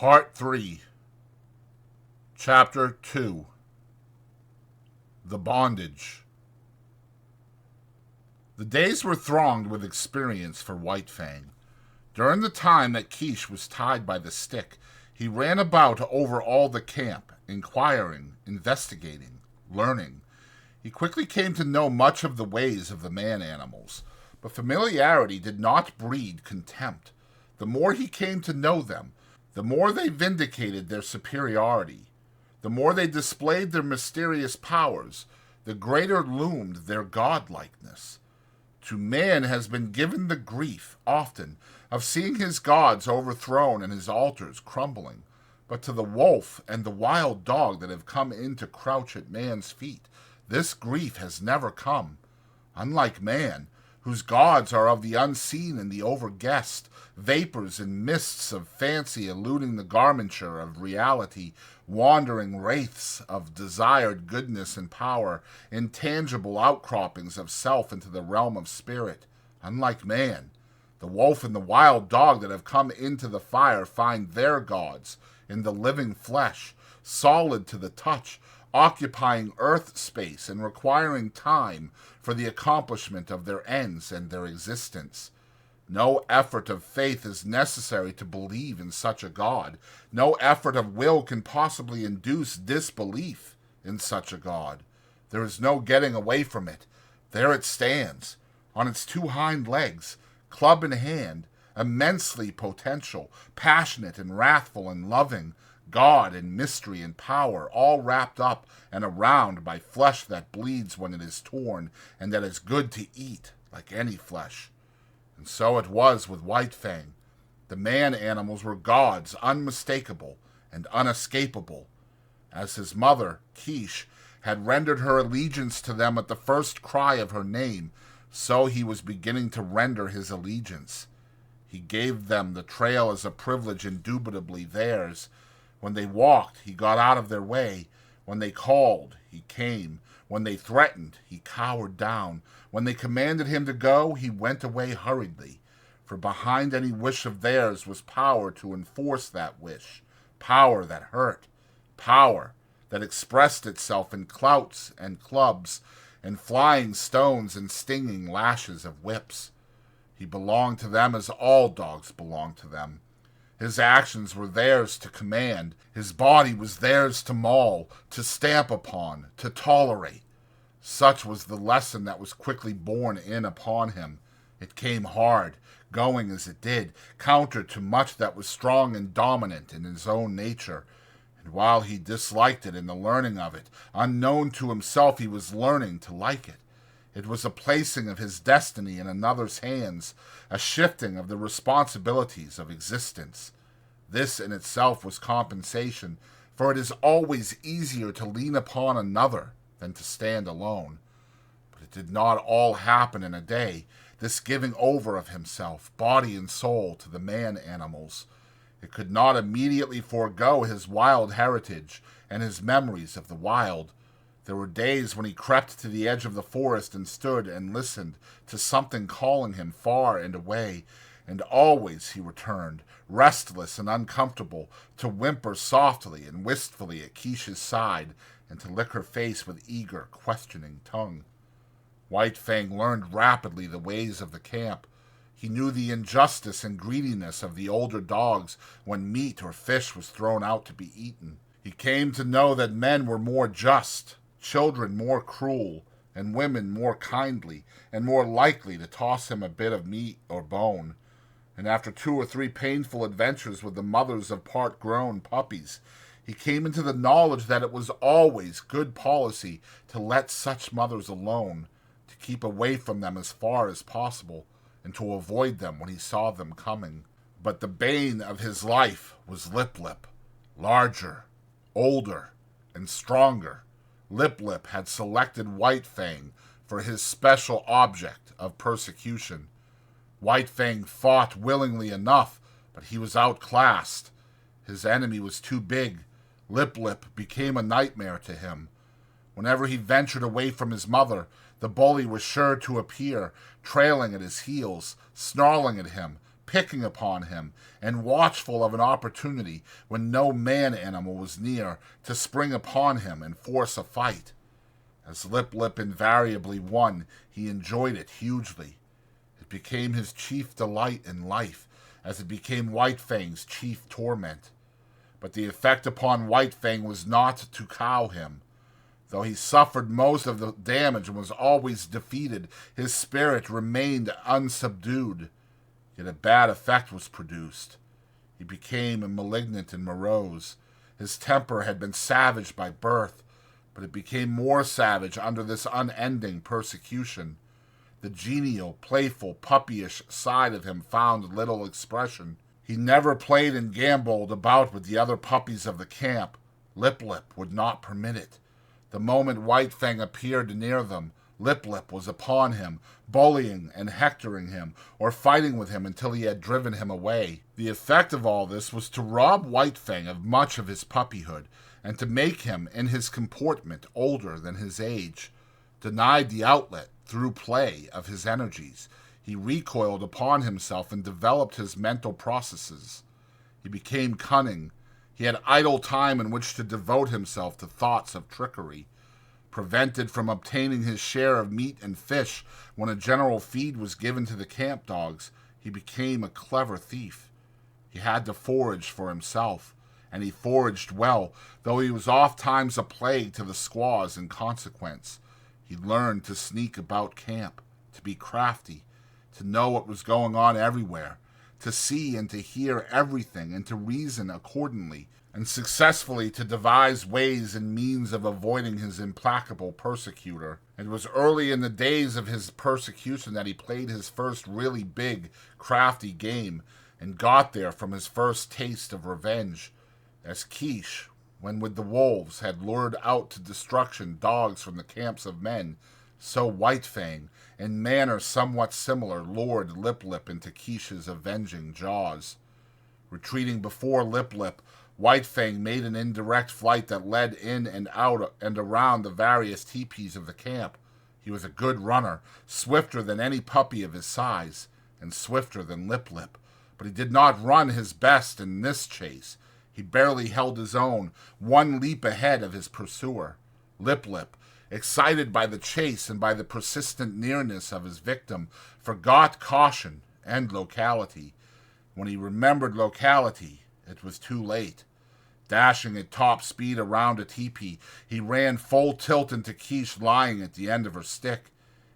Part 3, Chapter 2, The Bondage. The days were thronged with experience for White Fang. During the time that Quiche was tied by the stick, he ran about over all the camp, inquiring, investigating, learning. He quickly came to know much of the ways of the man-animals, but familiarity did not breed contempt. The more he came to know them, the more they vindicated their superiority. The more they displayed their mysterious powers, the greater loomed their godlikeness. To man has been given the grief, often, of seeing his gods overthrown and his altars crumbling. But to the wolf and the wild dog that have come in to crouch at man's feet, this grief has never come. Unlike man, whose gods are of the unseen and the overguessed, vapors and mists of fancy eluding the garmenture of reality, wandering wraiths of desired goodness and power, intangible outcroppings of self into the realm of spirit. Unlike man, the wolf and the wild dog that have come into the fire find their gods in the living flesh, solid to the touch, occupying earth space and requiring time for the accomplishment of their ends and their existence. No effort of faith is necessary to believe in such a God. No effort of will can possibly induce disbelief in such a God. There is no getting away from it. There it stands, on its two hind legs, club in hand, immensely potential, passionate and wrathful and loving, God and mystery and power, all wrapped up and around by flesh that bleeds when it is torn, and that is good to eat, like any flesh. And so it was with White Fang. The man-animals were gods, unmistakable and unescapable. As his mother, Quiche, had rendered her allegiance to them at the first cry of her name, so he was beginning to render his allegiance. He gave them the trail as a privilege indubitably theirs. When they walked, he got out of their way. When they called, he came. When they threatened, he cowered down. When they commanded him to go, he went away hurriedly. For behind any wish of theirs was power to enforce that wish, power that hurt, power that expressed itself in clouts and clubs, and flying stones and stinging lashes of whips. He belonged to them as all dogs belong to them. His actions were theirs to command. His body was theirs to maul, to stamp upon, to tolerate. Such was the lesson that was quickly borne in upon him. It came hard, going as it did, counter to much that was strong and dominant in his own nature. And while he disliked it in the learning of it, unknown to himself he was learning to like it. It was a placing of his destiny in another's hands, a shifting of the responsibilities of existence. This in itself was compensation, for it is always easier to lean upon another than to stand alone. But it did not all happen in a day, this giving over of himself, body and soul, to the man-animals. It could not immediately forego his wild heritage and his memories of the wild. There were days when he crept to the edge of the forest and stood and listened to something calling him far and away, and always he returned, restless and uncomfortable, to whimper softly and wistfully at Quiche's side, and to lick her face with eager, questioning tongue. White Fang learned rapidly the ways of the camp. He knew the injustice and greediness of the older dogs when meat or fish was thrown out to be eaten. He came to know that men were more just, children more cruel, and women more kindly, and more likely to toss him a bit of meat or bone. And after 2 or 3 painful adventures with the mothers of part-grown puppies, he came into the knowledge that it was always good policy to let such mothers alone, to keep away from them as far as possible, and to avoid them when he saw them coming. But the bane of his life was Lip-Lip, larger, older, and stronger. Lip-Lip had selected White Fang for his special object of persecution. White Fang fought willingly enough, but he was outclassed. His enemy was too big. Lip-Lip became a nightmare to him. Whenever he ventured away from his mother, the bully was sure to appear, trailing at his heels, snarling at him, picking upon him, and watchful of an opportunity, when no man-animal was near, to spring upon him and force a fight. As Lip Lip invariably won, he enjoyed it hugely. It became his chief delight in life, as it became White Fang's chief torment. But the effect upon White Fang was not to cow him. Though he suffered most of the damage and was always defeated, his spirit remained unsubdued. Yet a bad effect was produced. He became malignant and morose. His temper had been savage by birth, but it became more savage under this unending persecution. The genial, playful, puppyish side of him found little expression. He never played and gamboled about with the other puppies of the camp. Lip Lip would not permit it. The moment White Fang appeared near them, Lip Lip was upon him, bullying and hectoring him, or fighting with him until he had driven him away. The effect of all this was to rob White Fang of much of his puppyhood, and to make him, in his comportment, older than his age. Denied the outlet, through play, of his energies, he recoiled upon himself and developed his mental processes. He became cunning. He had idle time in which to devote himself to thoughts of trickery. Prevented from obtaining his share of meat and fish when a general feed was given to the camp dogs, he became a clever thief. He had to forage for himself, and he foraged well, though he was oft times a plague to the squaws in consequence. He learned to sneak about camp, to be crafty, to know what was going on everywhere, to see and to hear everything, and to reason accordingly, and successfully to devise ways and means of avoiding his implacable persecutor. It was early in the days of his persecution that he played his first really big, crafty game, and got there from his first taste of revenge. As Quiche, when with the wolves, had lured out to destruction dogs from the camps of men, so White Fang, in manner somewhat similar, lured Lip Lip into Quiche's avenging jaws. Retreating before Lip Lip, White Fang made an indirect flight that led in and out and around the various teepees of the camp. He was a good runner, swifter than any puppy of his size, and swifter than Lip Lip, but he did not run his best in this chase. He barely held his own, one leap ahead of his pursuer. Lip Lip, excited by the chase and by the persistent nearness of his victim, forgot caution and locality. When he remembered locality, it was too late. Dashing at top speed around a teepee, he ran full tilt into Quiche lying at the end of her stick.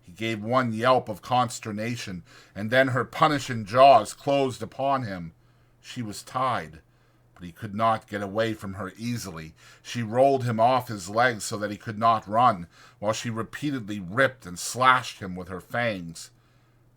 He gave one yelp of consternation, and then her punishing jaws closed upon him. She was tied, but he could not get away from her easily. She rolled him off his legs so that he could not run, while she repeatedly ripped and slashed him with her fangs.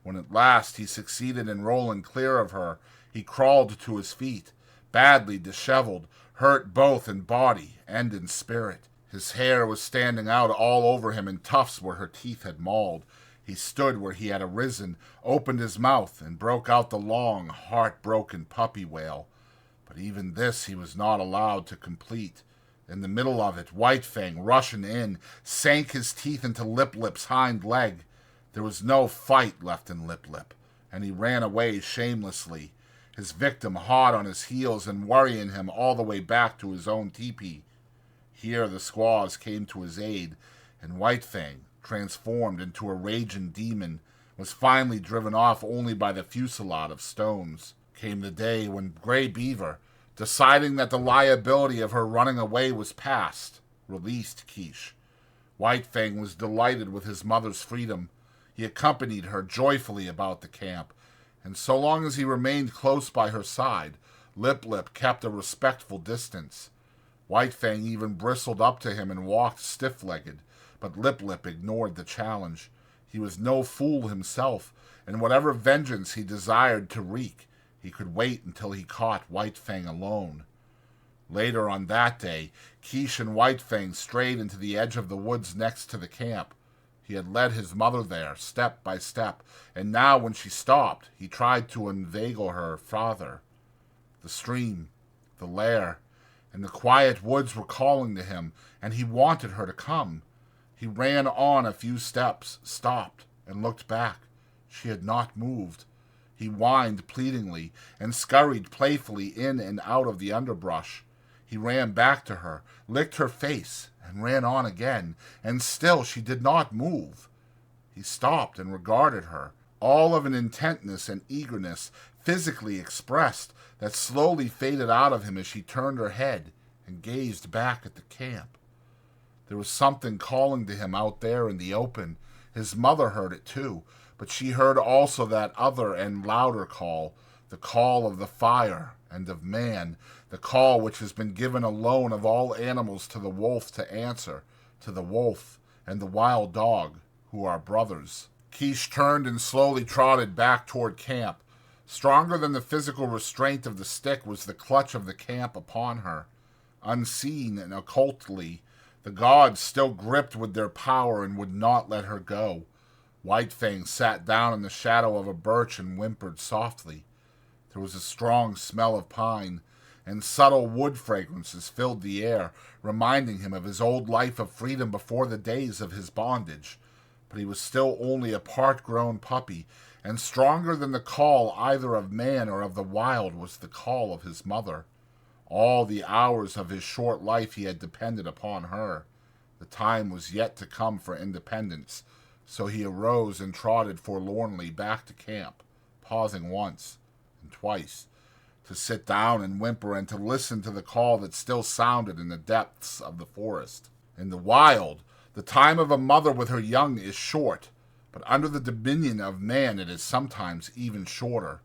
When at last he succeeded in rolling clear of her, he crawled to his feet, badly disheveled, hurt both in body and in spirit. His hair was standing out all over him in tufts where her teeth had mauled. He stood where he had arisen, opened his mouth, and broke out the long, heart-broken puppy wail. But even this he was not allowed to complete. In the middle of it, White Fang, rushing in, sank his teeth into Lip Lip's hind leg. There was no fight left in Lip Lip, and he ran away shamelessly, his victim hot on his heels and worrying him all the way back to his own teepee. Here the squaws came to his aid, and White Fang, transformed into a raging demon, was finally driven off only by the fusillade of stones. Came the day when Gray Beaver, deciding that the liability of her running away was past, released Quiche. White Fang was delighted with his mother's freedom. He accompanied her joyfully about the camp, and so long as he remained close by her side, Lip Lip kept a respectful distance. White Fang even bristled up to him and walked stiff-legged, but Lip Lip ignored the challenge. He was no fool himself, and whatever vengeance he desired to wreak, he could wait until he caught White Fang alone. Later on that day, Quiche and White Fang strayed into the edge of the woods next to the camp. He had led his mother there, step by step, and now when she stopped, he tried to inveigle her farther. The stream, the lair, and the quiet woods were calling to him, and he wanted her to come. He ran on a few steps, stopped, and looked back. She had not moved. He He whined pleadingly and scurried playfully in and out of the underbrush. He ran back to her, licked her face, and ran on again, and still she did not move. He stopped and regarded her, all of an intentness and eagerness physically expressed that slowly faded out of him as she turned her head and gazed back at the camp. There was something calling to him out there in the open. His mother heard it too, but she heard also that other and louder call, the call of the fire and of man, the call which has been given alone of all animals to the wolf to answer, to the wolf and the wild dog, who are brothers. Kish turned and slowly trotted back toward camp. Stronger than the physical restraint of the stick was the clutch of the camp upon her. Unseen and occultly, the gods still gripped with their power and would not let her go. White Fang sat down in the shadow of a birch and whimpered softly. There was a strong smell of pine, and subtle wood fragrances filled the air, reminding him of his old life of freedom before the days of his bondage. But he was still only a part-grown puppy, and stronger than the call either of man or of the wild was the call of his mother. All the hours of his short life he had depended upon her. The time was yet to come for independence, so he arose and trotted forlornly back to camp, pausing once and twice, to sit down and whimper and to listen to the call that still sounded in the depths of the forest. In the wild, the time of a mother with her young is short, but under the dominion of man it is sometimes even shorter.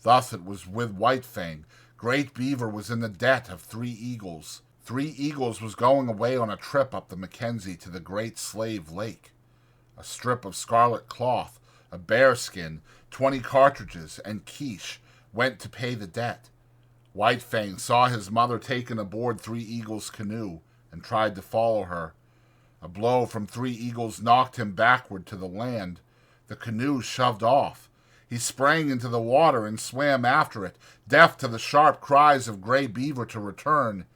Thus it was with White Fang. Great Beaver was in the debt of 3 eagles. 3 Eagles was going away on a trip up the Mackenzie to the Great Slave Lake. A strip of scarlet cloth, a bearskin, 20 cartridges, and quiche went to pay the debt. White Fang saw his mother taken aboard 3 Eagles' canoe and tried to follow her. A blow from 3 Eagles knocked him backward to the land. The canoe shoved off. He sprang into the water and swam after it, deaf to the sharp cries of Gray Beaver to return.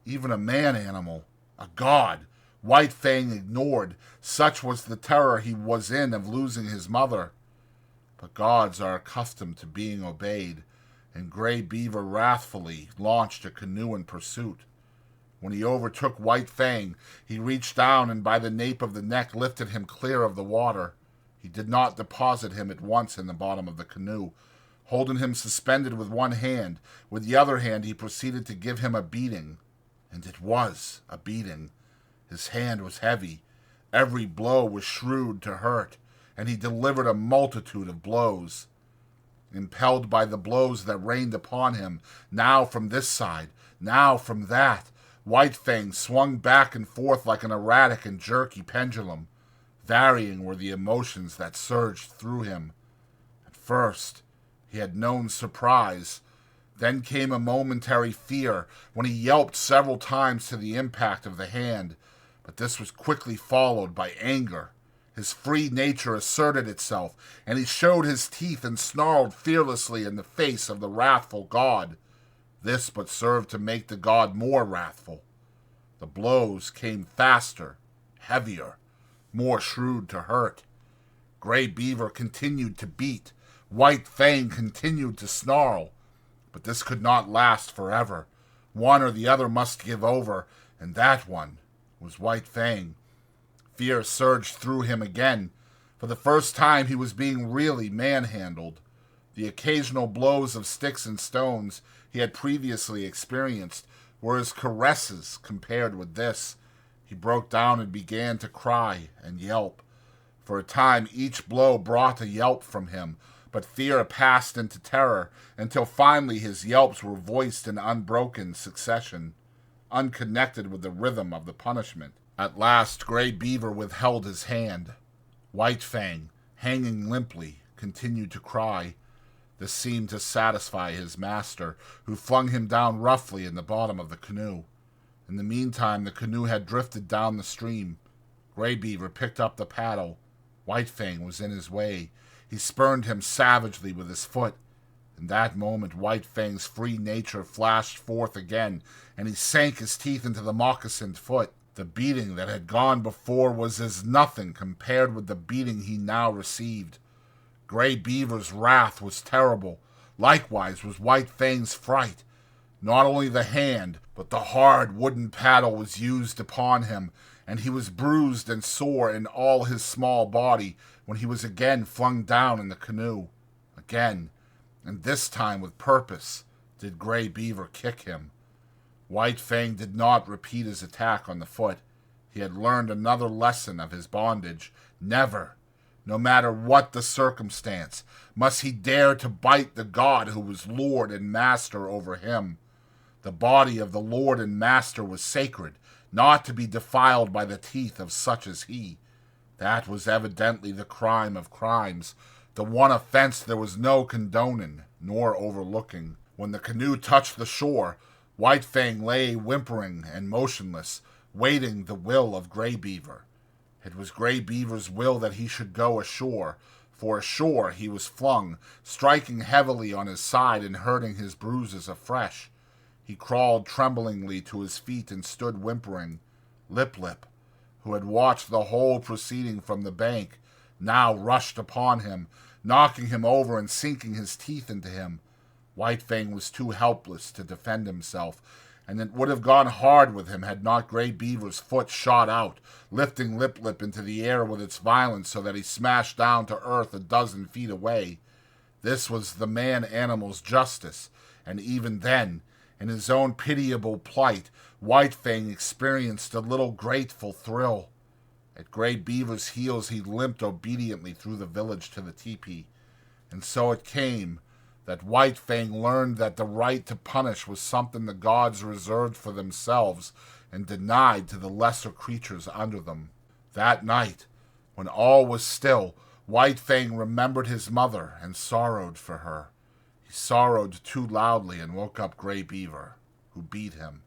Even a man-animal, a god, White Fang ignored. Such was the terror he was in of losing his mother. But gods are accustomed to being obeyed, and Gray Beaver wrathfully launched a canoe in pursuit. When he overtook White Fang, he reached down and by the nape of the neck lifted him clear of the water. He did not deposit him at once in the bottom of the canoe. Holding him suspended with one hand, with the other hand he proceeded to give him a beating. And it was a beating. His hand was heavy. Every blow was shrewd to hurt, and he delivered a multitude of blows. Impelled by the blows that rained upon him, now from this side, now from that, White Fang swung back and forth like an erratic and jerky pendulum. Varying were the emotions that surged through him. At first, he had known surprise. Then came a momentary fear when he yelped several times to the impact of the hand. But this was quickly followed by anger. His free nature asserted itself, and he showed his teeth and snarled fearlessly in the face of the wrathful god. This but served to make the god more wrathful. The blows came faster, heavier, more shrewd to hurt. Gray Beaver continued to beat. White Fang continued to snarl. But this could not last forever. One or the other must give over, and that one was White Fang. Fear surged through him again. For the first time he was being really manhandled. The occasional blows of sticks and stones he had previously experienced were as caresses compared with this. He broke down and began to cry and yelp. For a time each blow brought a yelp from him, but fear passed into terror until finally his yelps were voiced in unbroken succession, unconnected with the rhythm of the punishment. At last Gray Beaver withheld his hand. White Fang, hanging limply, continued to cry. This seemed to satisfy his master, who flung him down roughly in the bottom of the canoe. In the meantime, the canoe had drifted down the stream. Gray Beaver picked up the paddle. White Fang was in his way. He spurned him savagely with his foot. In that moment, White Fang's free nature flashed forth again, and he sank his teeth into the moccasined foot. The beating that had gone before was as nothing compared with the beating he now received. Gray Beaver's wrath was terrible. Likewise was White Fang's fright. Not only the hand, but the hard wooden paddle was used upon him, and he was bruised and sore in all his small body when he was again flung down in the canoe. Again, and this time with purpose, did Gray Beaver kick him. White Fang did not repeat his attack on the foot. He had learned another lesson of his bondage. Never, no matter what the circumstance, must he dare to bite the god who was lord and master over him. The body of the lord and master was sacred, not to be defiled by the teeth of such as he. That was evidently the crime of crimes, the one offense there was no condoning nor overlooking. When the canoe touched the shore, White Fang lay whimpering and motionless, waiting the will of Gray Beaver. It was Gray Beaver's will that he should go ashore, for ashore he was flung, striking heavily on his side and hurting his bruises afresh. He crawled tremblingly to his feet and stood whimpering. Lip-Lip, who had watched the whole proceeding from the bank, now rushed upon him, knocking him over and sinking his teeth into him. White Fang was too helpless to defend himself, and it would have gone hard with him had not Gray Beaver's foot shot out, lifting Lip-Lip into the air with its violence so that he smashed down to earth a dozen feet away. This was the man-animal's justice, and even then, in his own pitiable plight, White Fang experienced a little grateful thrill. At Gray Beaver's heels he limped obediently through the village to the tepee, and so it came that White Fang learned that the right to punish was something the gods reserved for themselves and denied to the lesser creatures under them. That night, when all was still, White Fang remembered his mother and sorrowed for her. He sorrowed too loudly and woke up Gray Beaver, who beat him.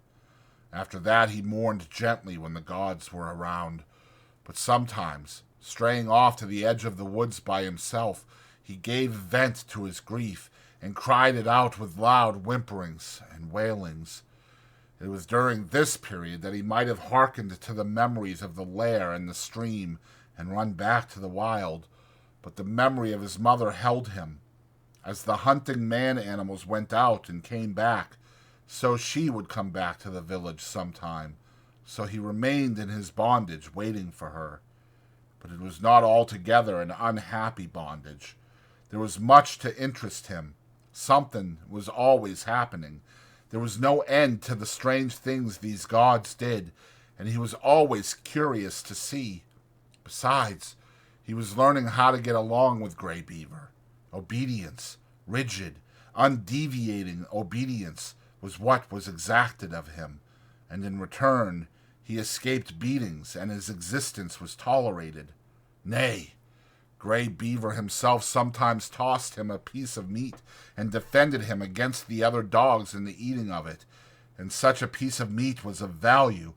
After that he mourned gently when the gods were around, but sometimes, straying off to the edge of the woods by himself, he gave vent to his grief and cried it out with loud whimperings and wailings. It was during this period that he might have hearkened to the memories of the lair and the stream and run back to the wild, but the memory of his mother held him. As the hunting man-animals went out and came back, so she would come back to the village sometime, so he remained in his bondage waiting for her. But it was not altogether an unhappy bondage. There was much to interest him. Something was always happening. There was no end to the strange things these gods did, and he was always curious to see. Besides, he was learning how to get along with Gray Beaver. Obedience, rigid, undeviating obedience, was what was exacted of him, and in return he escaped beatings, and his existence was tolerated. Nay, Gray Beaver himself sometimes tossed him a piece of meat and defended him against the other dogs in the eating of it, and such a piece of meat was of value.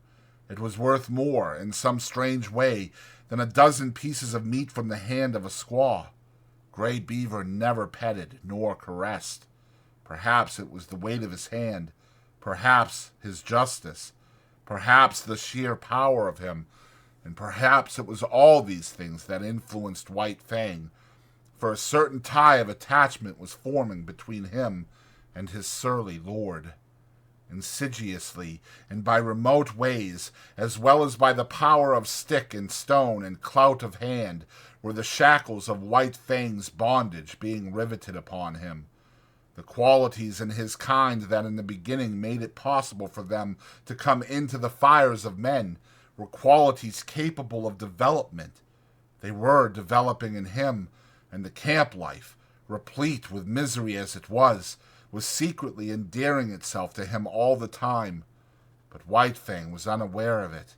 It was worth more, in some strange way, than a dozen pieces of meat from the hand of a squaw. Gray Beaver never petted nor caressed. Perhaps it was the weight of his hand, perhaps his justice, perhaps the sheer power of him, and perhaps it was all these things that influenced White Fang, for a certain tie of attachment was forming between him and his surly lord. Insidiously, and by remote ways, as well as by the power of stick and stone and clout of hand, were the shackles of White Fang's bondage being riveted upon him. The qualities in his kind that in the beginning made it possible for them to come into the fires of men were qualities capable of development. They were developing in him, and the camp life, replete with misery as it was secretly endearing itself to him all the time. But White Fang was unaware of it.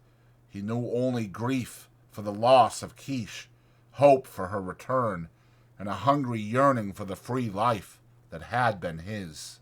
He knew only grief for the loss of Quiche, hope for her return, and a hungry yearning for the free life that had been his.